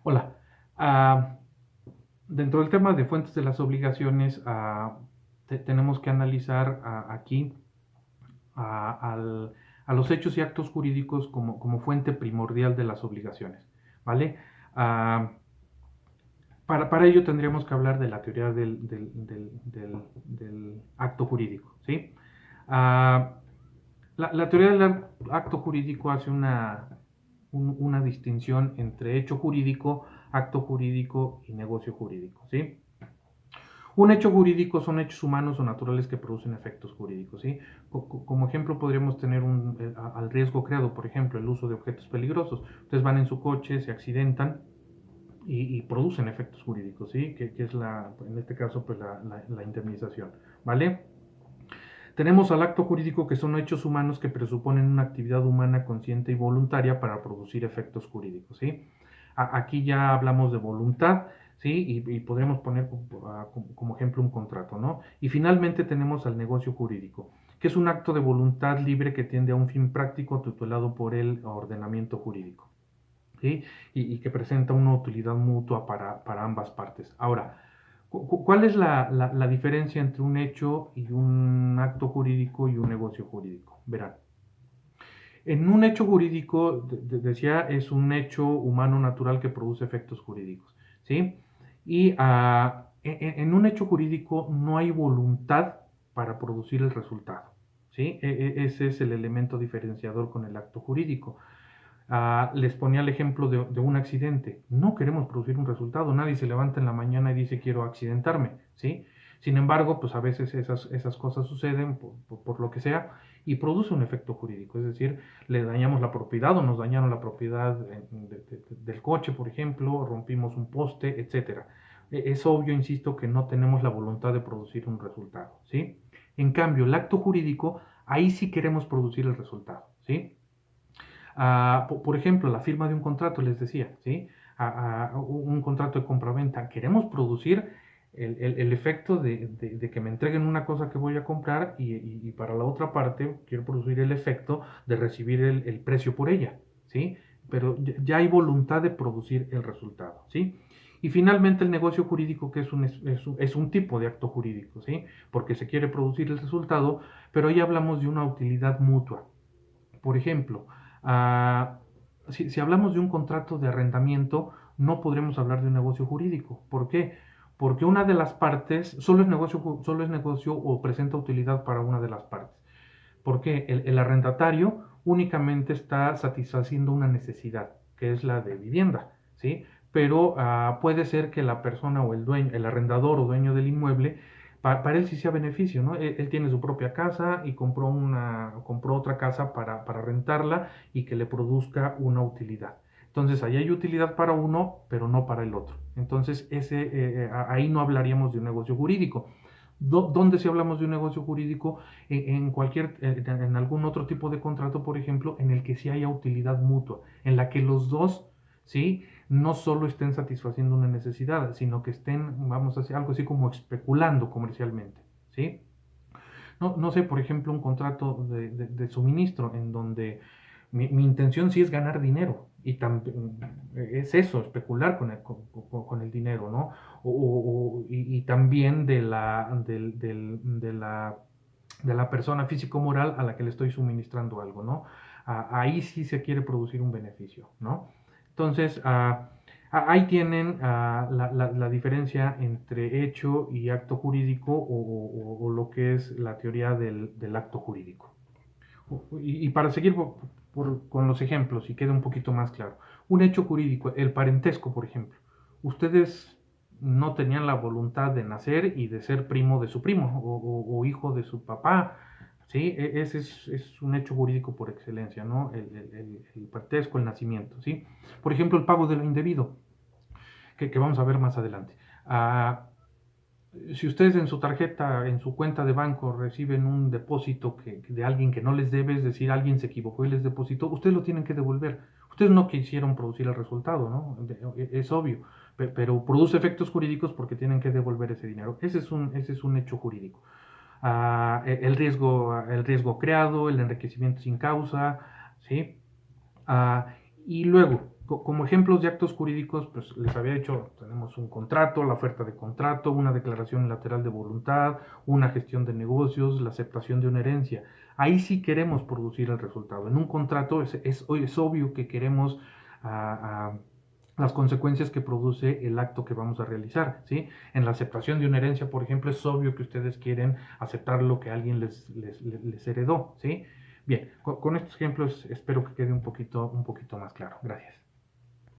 Hola. Ah, Dentro del tema de fuentes de las obligaciones, tenemos que analizar aquí a, al- a los hechos y actos jurídicos como fuente primordial de las obligaciones, ¿vale? Ah, para ello tendríamos que hablar de la teoría del acto jurídico, ¿sí? Ah, la teoría del acto jurídico hace una distinción entre hecho jurídico, acto jurídico y negocio jurídico, ¿sí? Un hecho jurídico son hechos humanos o naturales que producen efectos jurídicos, ¿sí? Como ejemplo podríamos tener al riesgo creado, por ejemplo, el uso de objetos peligrosos. Ustedes van en su coche, se accidentan y producen efectos jurídicos, ¿sí? Que es en este caso, pues la indemnización, ¿vale? Tenemos al acto jurídico, que son hechos humanos que presuponen una actividad humana consciente y voluntaria para producir efectos jurídicos, ¿sí? Aquí ya hablamos de voluntad, ¿sí? Y podremos poner como ejemplo un contrato, ¿no? Y finalmente tenemos al negocio jurídico, que es un acto de voluntad libre que tiende a un fin práctico tutelado por el ordenamiento jurídico, ¿sí? Y que presenta una utilidad mutua para ambas partes. Ahora, ¿cuál es la diferencia entre un hecho y un acto jurídico y un negocio jurídico? Verán, en un hecho jurídico, decía, es un hecho humano natural que produce efectos jurídicos, ¿sí? Y en un hecho jurídico no hay voluntad para producir el resultado, ¿sí? Ese es el elemento diferenciador con el acto jurídico. Les ponía el ejemplo de un accidente. No queremos producir un resultado. Nadie se levanta en la mañana y dice quiero accidentarme, ¿sí? Sin embargo, pues a veces esas cosas suceden por lo que sea y produce un efecto jurídico. Es decir, le dañamos la propiedad o nos dañaron la propiedad del coche, por ejemplo, rompimos un poste, etcétera. Es obvio, insisto, que no tenemos la voluntad de producir un resultado, ¿sí? En cambio, el acto jurídico, ahí sí queremos producir el resultado, ¿sí? Por ejemplo, la firma de un contrato, les decía, ¿sí? Un contrato de compraventa. Queremos producir el efecto de que me entreguen una cosa que voy a comprar y para la otra parte quiero producir el efecto de recibir el precio por ella, ¿sí? Pero ya hay voluntad de producir el resultado, ¿sí? Y finalmente el negocio jurídico, que es un tipo de acto jurídico, ¿sí? Porque se quiere producir el resultado, pero ahí hablamos de una utilidad mutua. Por ejemplo, ah, si hablamos de un contrato de arrendamiento, no podremos hablar de un negocio jurídico. ¿Por qué? Porque una de las partes solo es negocio o presenta utilidad para una de las partes. Porque el arrendatario únicamente está satisfaciendo una necesidad, que es la de vivienda, ¿sí? Pero puede ser que la persona o el dueño, el arrendador o dueño del inmueble, para él sí sea beneficio, ¿no? Él tiene su propia casa y compró otra casa para rentarla y que le produzca una utilidad. Entonces, ahí hay utilidad para uno, pero no para el otro. Entonces, ahí no hablaríamos de un negocio jurídico. ¿Dónde si hablamos de un negocio jurídico? En algún otro tipo de contrato, por ejemplo, en el que sí haya utilidad mutua, en la que los dos, ¿sí? No solo estén satisfaciendo una necesidad, sino que estén, vamos a hacer algo así como especulando comercialmente, ¿sí? No sé, por ejemplo, un contrato de suministro en donde mi intención sí es ganar dinero y es eso, especular con el dinero, ¿no? Y también de la persona físico-moral a la que le estoy suministrando algo, ¿no? Ahí sí se quiere producir un beneficio, ¿no? Entonces, ahí tienen la diferencia entre hecho y acto jurídico o lo que es la teoría del acto jurídico. Y para seguir con los ejemplos y quede un poquito más claro, un hecho jurídico, el parentesco, por ejemplo. Ustedes no tenían la voluntad de nacer y de ser primo de su primo o hijo de su papá, ¿sí? Ese es un hecho jurídico por excelencia, ¿no? El parentesco, el nacimiento, ¿sí? Por ejemplo, el pago de lo indebido, que vamos a ver más adelante. Ah, si ustedes en su tarjeta, en su cuenta de banco reciben un depósito de alguien que no les debe, es decir, alguien se equivocó y les depositó, ustedes lo tienen que devolver. Ustedes no quisieron producir el resultado, ¿no? Es obvio, pero produce efectos jurídicos porque tienen que devolver ese dinero. Ese es un hecho jurídico. El riesgo creado, el enriquecimiento sin causa, ¿sí? Ah, y luego, como ejemplos de actos jurídicos, pues les había dicho, tenemos un contrato, la oferta de contrato, una declaración unilateral de voluntad, una gestión de negocios, la aceptación de una herencia. Ahí sí queremos producir el resultado. En un contrato es obvio que queremos las consecuencias que produce el acto que vamos a realizar, ¿sí? En la aceptación de una herencia, por ejemplo, es obvio que ustedes quieren aceptar lo que alguien les heredó, ¿sí? Bien, con estos ejemplos espero que quede un poquito más claro. Gracias.